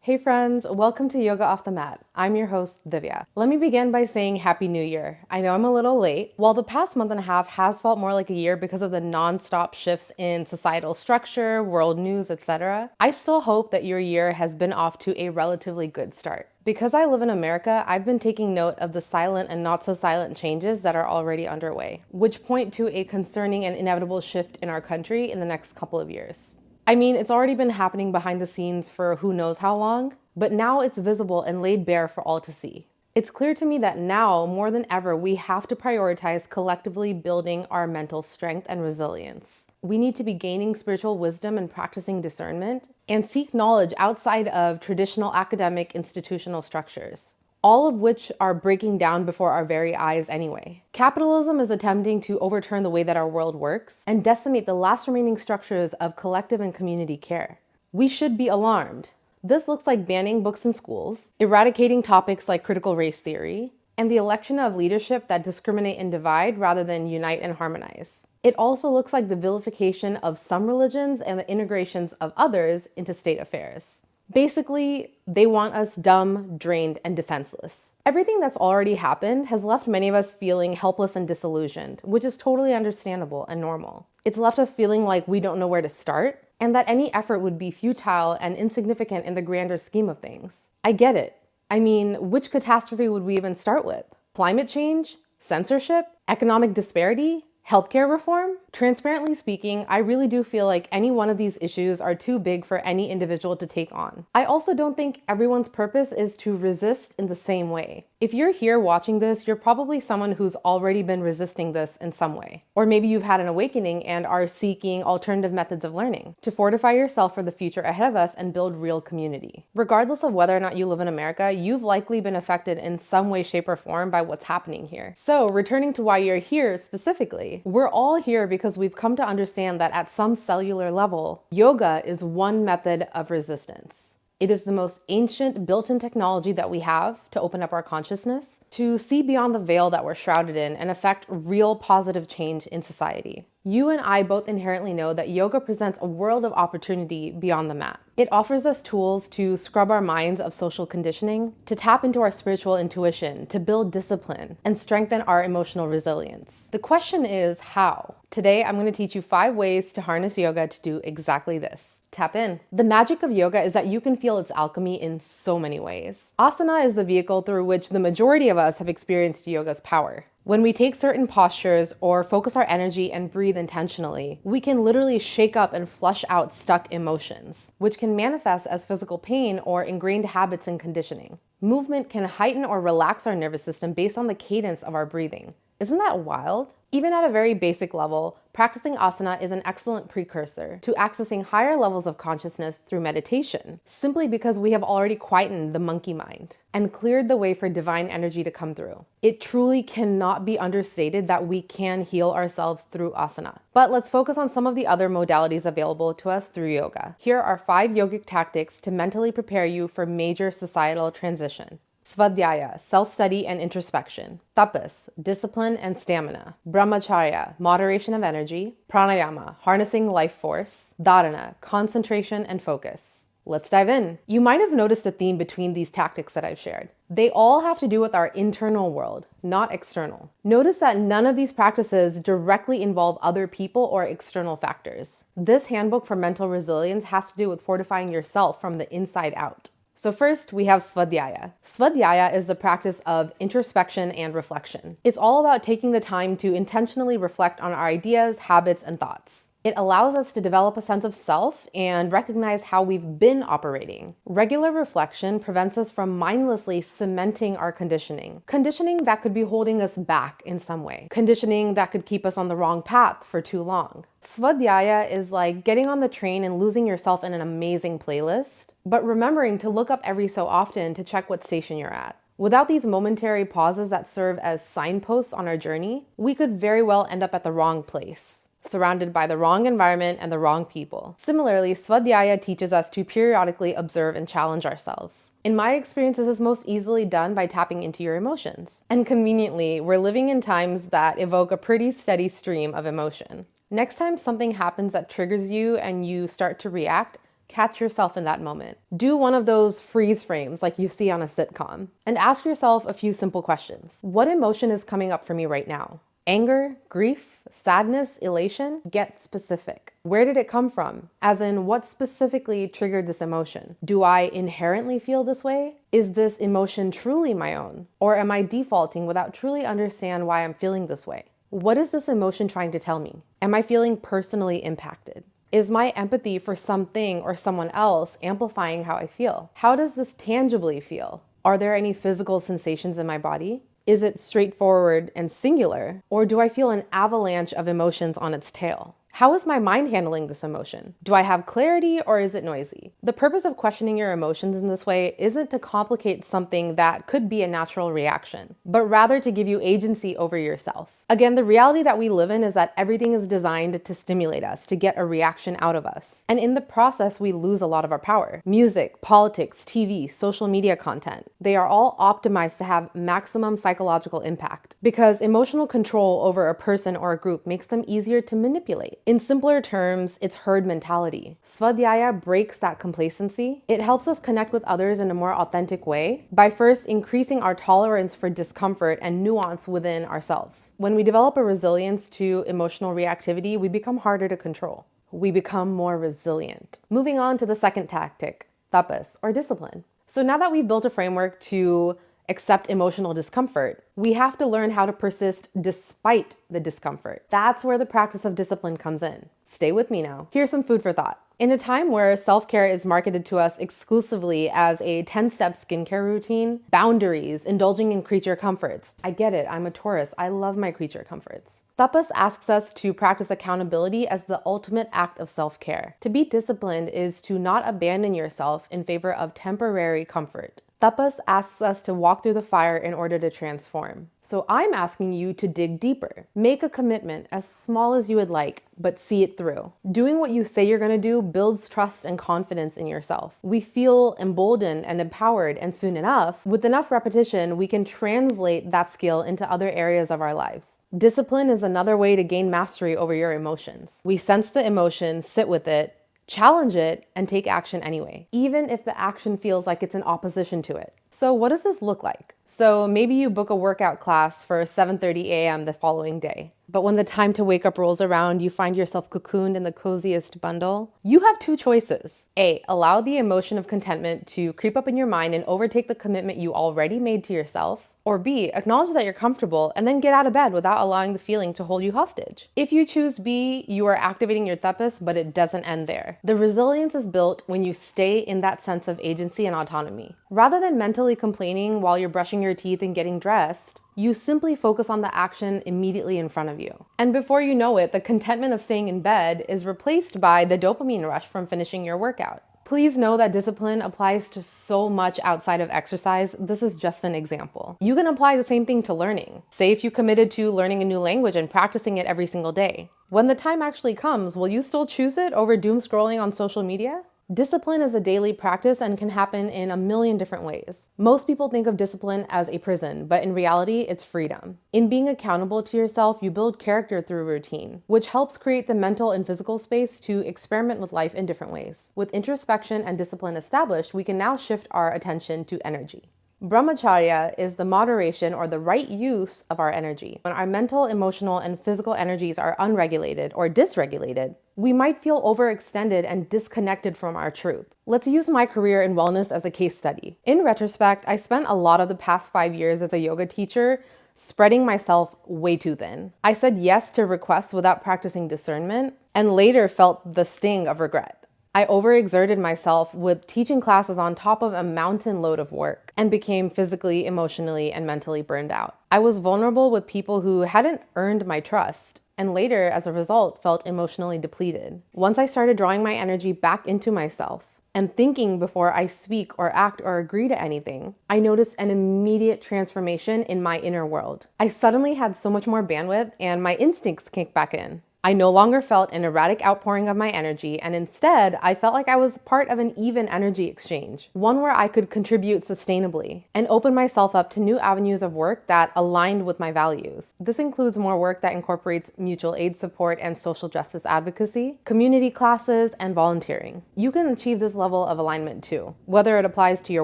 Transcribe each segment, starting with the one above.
Hey friends, welcome to Yoga Off the Mat. I'm your host, Divya. Let me begin by saying Happy New Year. I know I'm a little late. While the past month and a half has felt more like a year because of the non-stop shifts in societal structure, world news, etc., I still hope that your year has been off to a relatively good start. Because I live in America, I've been taking note of the silent and not so silent changes that are already underway, which point to a concerning and inevitable shift in our country in the next couple of years. I mean, it's already been happening behind the scenes for who knows how long, but now it's visible and laid bare for all to see. It's clear to me that now, more than ever, we have to prioritize collectively building our mental strength and resilience. We need to be gaining spiritual wisdom and practicing discernment, and seek knowledge outside of traditional academic institutional structures, all of which are breaking down before our very eyes anyway. Capitalism is attempting to overturn the way that our world works and decimate the last remaining structures of collective and community care. We should be alarmed. This looks like banning books in schools, eradicating topics like critical race theory, and the election of leadership that discriminate and divide rather than unite and harmonize. It also looks like the vilification of some religions and the integrations of others into state affairs. Basically, they want us dumb, drained, and defenseless. Everything that's already happened has left many of us feeling helpless and disillusioned, which is totally understandable and normal. It's left us feeling like we don't know where to start, and that any effort would be futile and insignificant in the grander scheme of things. I get it. I mean, which catastrophe would we even start with? Climate change? Censorship? Economic disparity? Healthcare reform? Transparently speaking, I really do feel like any one of these issues are too big for any individual to take on. I also don't think everyone's purpose is to resist in the same way. If you're here watching this, you're probably someone who's already been resisting this in some way. Or maybe you've had an awakening and are seeking alternative methods of learning to fortify yourself for the future ahead of us and build real community. Regardless of whether or not you live in America, you've likely been affected in some way, shape, or form by what's happening here. So, returning to why you're here specifically, we're all here because we've come to understand that at some cellular level, yoga is one method of resistance. It is the most ancient built-in technology that we have to open up our consciousness, to see beyond the veil that we're shrouded in and affect real positive change in society. You and I both inherently know that yoga presents a world of opportunity beyond the mat. It offers us tools to scrub our minds of social conditioning, to tap into our spiritual intuition, to build discipline, and strengthen our emotional resilience. The question is how? Today, I'm going to teach you 5 ways to harness yoga to do exactly this. Tap in. The magic of yoga is that you can feel its alchemy in so many ways. Asana is the vehicle through which the majority of us have experienced yoga's power. When we take certain postures or focus our energy and breathe intentionally, we can literally shake up and flush out stuck emotions, which can manifest as physical pain or ingrained habits and conditioning. Movement can heighten or relax our nervous system based on the cadence of our breathing. Isn't that wild? Even at a very basic level, practicing asana is an excellent precursor to accessing higher levels of consciousness through meditation, simply because we have already quietened the monkey mind and cleared the way for divine energy to come through. It truly cannot be understated that we can heal ourselves through asana. But let's focus on some of the other modalities available to us through yoga. Here are 5 yogic tactics to mentally prepare you for major societal transition. Svadhyaya, self-study and introspection. Tapas, discipline and stamina. Brahmacharya, moderation of energy. Pranayama, harnessing life force. Dharana, concentration and focus. Let's dive in. You might have noticed a theme between these tactics that I've shared. They all have to do with our internal world, not external. Notice that none of these practices directly involve other people or external factors. This handbook for mental resilience has to do with fortifying yourself from the inside out. So first, we have Svadhyaya. Svadhyaya is the practice of introspection and reflection. It's all about taking the time to intentionally reflect on our ideas, habits, and thoughts. It allows us to develop a sense of self and recognize how we've been operating. Regular reflection prevents us from mindlessly cementing our conditioning. Conditioning that could be holding us back in some way. Conditioning that could keep us on the wrong path for too long. Svadhyaya is like getting on the train and losing yourself in an amazing playlist, but remembering to look up every so often to check what station you're at. Without these momentary pauses that serve as signposts on our journey, we could very well end up at the wrong place, surrounded by the wrong environment and the wrong people. Similarly, Svadhyaya teaches us to periodically observe and challenge ourselves. In my experience, this is most easily done by tapping into your emotions. And conveniently, we're living in times that evoke a pretty steady stream of emotion. Next time something happens that triggers you and you start to react, Catch yourself in that moment. Do one of those freeze frames like you see on a sitcom and ask yourself a few simple questions. What emotion is coming up for me right now? Anger, grief, sadness, elation? Get specific. Where did it come from? As in, what specifically triggered this emotion? Do I inherently feel this way? Is this emotion truly my own? Or am I defaulting without truly understand why I'm feeling this way? What is this emotion trying to tell me? Am I feeling personally impacted? Is my empathy for something or someone else amplifying how I feel? How does this tangibly feel? Are there any physical sensations in my body? Is it straightforward and singular, or do I feel an avalanche of emotions on its tail? How is my mind handling this emotion? Do I have clarity or is it noisy? The purpose of questioning your emotions in this way isn't to complicate something that could be a natural reaction, but rather to give you agency over yourself. Again, the reality that we live in is that everything is designed to stimulate us, to get a reaction out of us. And in the process, we lose a lot of our power. Music, politics, TV, social media content, they are all optimized to have maximum psychological impact because emotional control over a person or a group makes them easier to manipulate. In simpler terms, it's herd mentality. Svadhyaya breaks that complacency. It helps us connect with others in a more authentic way by first increasing our tolerance for discomfort and nuance within ourselves. When we develop a resilience to emotional reactivity, we become harder to control. We become more resilient. Moving on to the second tactic, tapas, or discipline. So now that we've built a framework to accept emotional discomfort, we have to learn how to persist despite the discomfort. That's where the practice of discipline comes in. Stay with me now. Here's some food for thought. In a time where self-care is marketed to us exclusively as a 10-step skincare routine, boundaries, indulging in creature comforts. I get it, I'm a Taurus, I love my creature comforts. Tapas asks us to practice accountability as the ultimate act of self-care. To be disciplined is to not abandon yourself in favor of temporary comfort. Tapas asks us to walk through the fire in order to transform. So I'm asking you to dig deeper. Make a commitment as small as you would like, but see it through. Doing what you say you're gonna do builds trust and confidence in yourself. We feel emboldened and empowered, and soon enough, with enough repetition, we can translate that skill into other areas of our lives. Discipline is another way to gain mastery over your emotions. We sense the emotion, sit with it, challenge it, and take action anyway, even if the action feels like it's in opposition to it. So what does this look like? So maybe you book a workout class for 7:30 a.m. the following day. But when the time to wake up rolls around, you find yourself cocooned in the coziest bundle. You have two choices. A, allow the emotion of contentment to creep up in your mind and overtake the commitment you already made to yourself. Or B, acknowledge that you're comfortable and then get out of bed without allowing the feeling to hold you hostage. If you choose B, you are activating your tapas, but it doesn't end there. The resilience is built when you stay in that sense of agency and autonomy. Rather than mentally complaining while you're brushing your teeth and getting dressed, you simply focus on the action immediately in front of you. And before you know it, the contentment of staying in bed is replaced by the dopamine rush from finishing your workout. Please know that discipline applies to so much outside of exercise. This is just an example. You can apply the same thing to learning. Say if you committed to learning a new language and practicing it every single day. When the time actually comes, will you still choose it over doom scrolling on social media? Discipline is a daily practice and can happen in a million different ways. Most people think of discipline as a prison, but in reality, it's freedom. In being accountable to yourself, you build character through routine, which helps create the mental and physical space to experiment with life in different ways. With introspection and discipline established, we can now shift our attention to energy. Brahmacharya is the moderation or the right use of our energy. When our mental, emotional, and physical energies are unregulated or dysregulated, we might feel overextended and disconnected from our truth. Let's use my career in wellness as a case study. In retrospect, I spent a lot of the past 5 years as a yoga teacher spreading myself way too thin. I said yes to requests without practicing discernment, and later felt the sting of regret. I overexerted myself with teaching classes on top of a mountain load of work and became physically, emotionally, and mentally burned out. I was vulnerable with people who hadn't earned my trust, and later, as a result, felt emotionally depleted. Once I started drawing my energy back into myself and thinking before I speak or act or agree to anything, I noticed an immediate transformation in my inner world. I suddenly had so much more bandwidth and my instincts kicked back in. I no longer felt an erratic outpouring of my energy, and instead, I felt like I was part of an even energy exchange, one where I could contribute sustainably and open myself up to new avenues of work that aligned with my values. This includes more work that incorporates mutual aid support and social justice advocacy, community classes, and volunteering. You can achieve this level of alignment too, whether it applies to your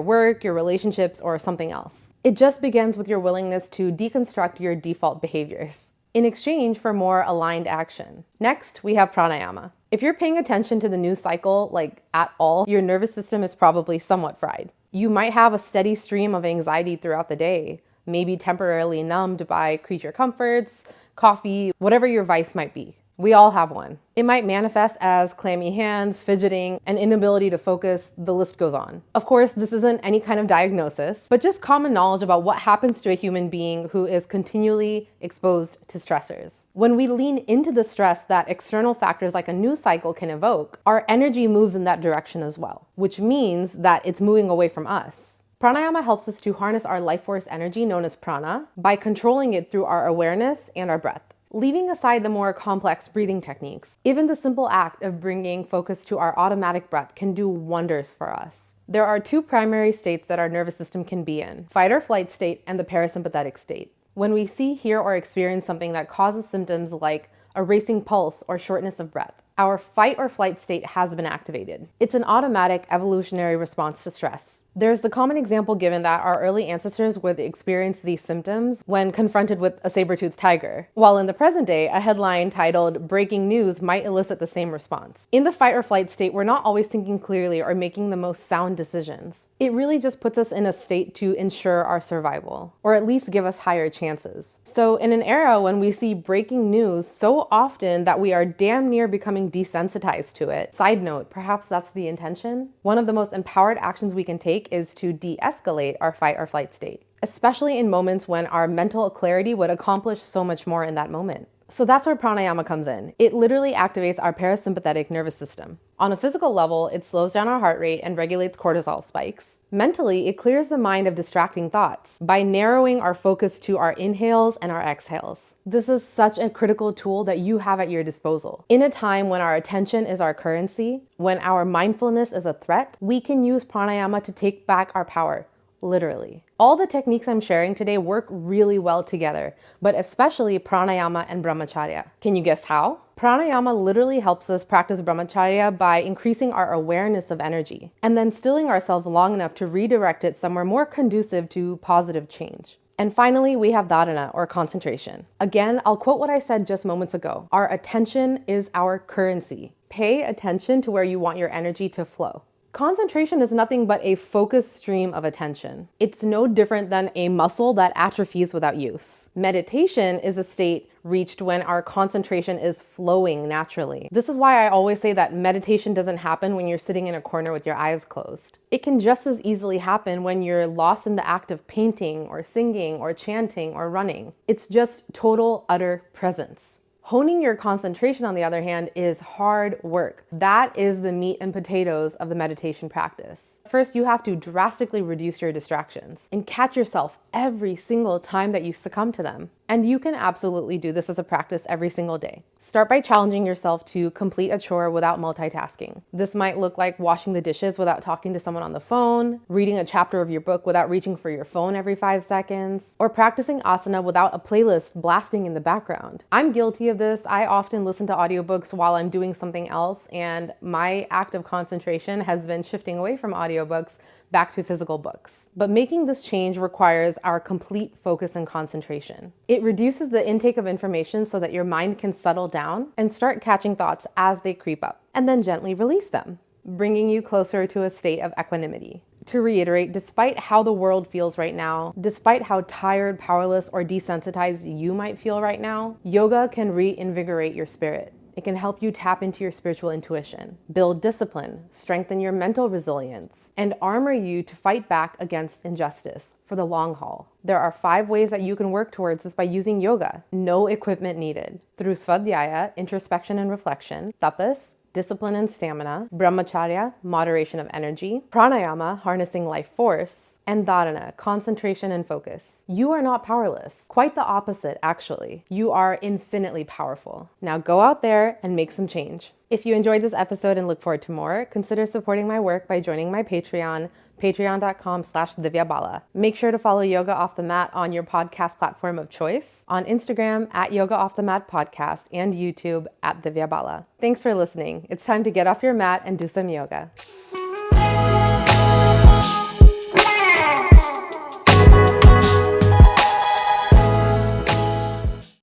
work, your relationships, or something else. It just begins with your willingness to deconstruct your default behaviors in exchange for more aligned action. Next, we have pranayama. If you're paying attention to the news cycle, like at all, your nervous system is probably somewhat fried. You might have a steady stream of anxiety throughout the day, maybe temporarily numbed by creature comforts, coffee, whatever your vice might be. We all have one. It might manifest as clammy hands, fidgeting, an inability to focus, the list goes on. Of course, this isn't any kind of diagnosis, but just common knowledge about what happens to a human being who is continually exposed to stressors. When we lean into the stress that external factors like a news cycle can evoke, our energy moves in that direction as well, which means that it's moving away from us. Pranayama helps us to harness our life force energy known as prana by controlling it through our awareness and our breath. Leaving aside the more complex breathing techniques, even the simple act of bringing focus to our automatic breath can do wonders for us. There are two primary states that our nervous system can be in: fight or flight state and the parasympathetic state. When we see, hear, or experience something that causes symptoms like a racing pulse or shortness of breath, our fight or flight state has been activated. It's an automatic evolutionary response to stress. There's the common example given that our early ancestors would experience these symptoms when confronted with a saber-toothed tiger, while in the present day, a headline titled "Breaking News" might elicit the same response. In the fight or flight state, we're not always thinking clearly or making the most sound decisions. It really just puts us in a state to ensure our survival, or at least give us higher chances. So in an era when we see breaking news so often that we are damn near becoming desensitized to it, side note, perhaps that's the intention, one of the most empowered actions we can take is to de-escalate our fight or flight state, especially in moments when our mental clarity would accomplish so much more in that moment. So that's where pranayama comes in. It literally activates our parasympathetic nervous system. On a physical level, it slows down our heart rate and regulates cortisol spikes. Mentally, it clears the mind of distracting thoughts by narrowing our focus to our inhales and our exhales. This is such a critical tool that you have at your disposal. In a time when our attention is our currency, when our mindfulness is a threat, we can use pranayama to take back our power. Literally. All the techniques I'm sharing today work really well together, but especially pranayama and brahmacharya. Can you guess how? Pranayama literally helps us practice brahmacharya by increasing our awareness of energy and then stilling ourselves long enough to redirect it somewhere more conducive to positive change. And finally, we have dharana, or concentration. Again, I'll quote what I said just moments ago. Our attention is our currency. Pay attention to where you want your energy to flow. Concentration is nothing but a focused stream of attention. It's no different than a muscle that atrophies without use. Meditation is a state reached when our concentration is flowing naturally. This is why I always say that meditation doesn't happen when you're sitting in a corner with your eyes closed. It can just as easily happen when you're lost in the act of painting or singing or chanting or running. It's just total, utter presence. Honing your concentration, on the other hand, is hard work. That is the meat and potatoes of the meditation practice. First, you have to drastically reduce your distractions and catch yourself every single time that you succumb to them. And you can absolutely do this as a practice every single day. Start by challenging yourself to complete a chore without multitasking. This might look like washing the dishes without talking to someone on the phone, reading a chapter of your book without reaching for your phone every 5 seconds, or practicing asana without a playlist blasting in the background. I'm guilty of this. I often listen to audiobooks while I'm doing something else, and my act of concentration has been shifting away from audiobooks back to physical books. But making this change requires our complete focus and concentration. It reduces the intake of information so that your mind can settle down and start catching thoughts as they creep up, and then gently release them, bringing you closer to a state of equanimity. To reiterate, despite how the world feels right now, despite how tired, powerless, or desensitized you might feel right now, yoga can reinvigorate your spirit. It can help you tap into your spiritual intuition, build discipline, strengthen your mental resilience, and armor you to fight back against injustice for the long haul. There are 5 ways that you can work towards this by using yoga. No equipment needed. Through svadhyaya, introspection and reflection, tapas, discipline and stamina, brahmacharya, moderation of energy, pranayama, harnessing life force, and dharana, concentration and focus. You are not powerless. Quite the opposite, actually. You are infinitely powerful. Now go out there and make some change. If you enjoyed this episode and look forward to more, consider supporting my work by joining my Patreon, patreon.com/Divya Bala. Make sure to follow Yoga Off the Mat on your podcast platform of choice, on Instagram at Yoga Off the Mat Podcast, and YouTube at Divya Bala. Thanks for listening. It's time to get off your mat and do some yoga.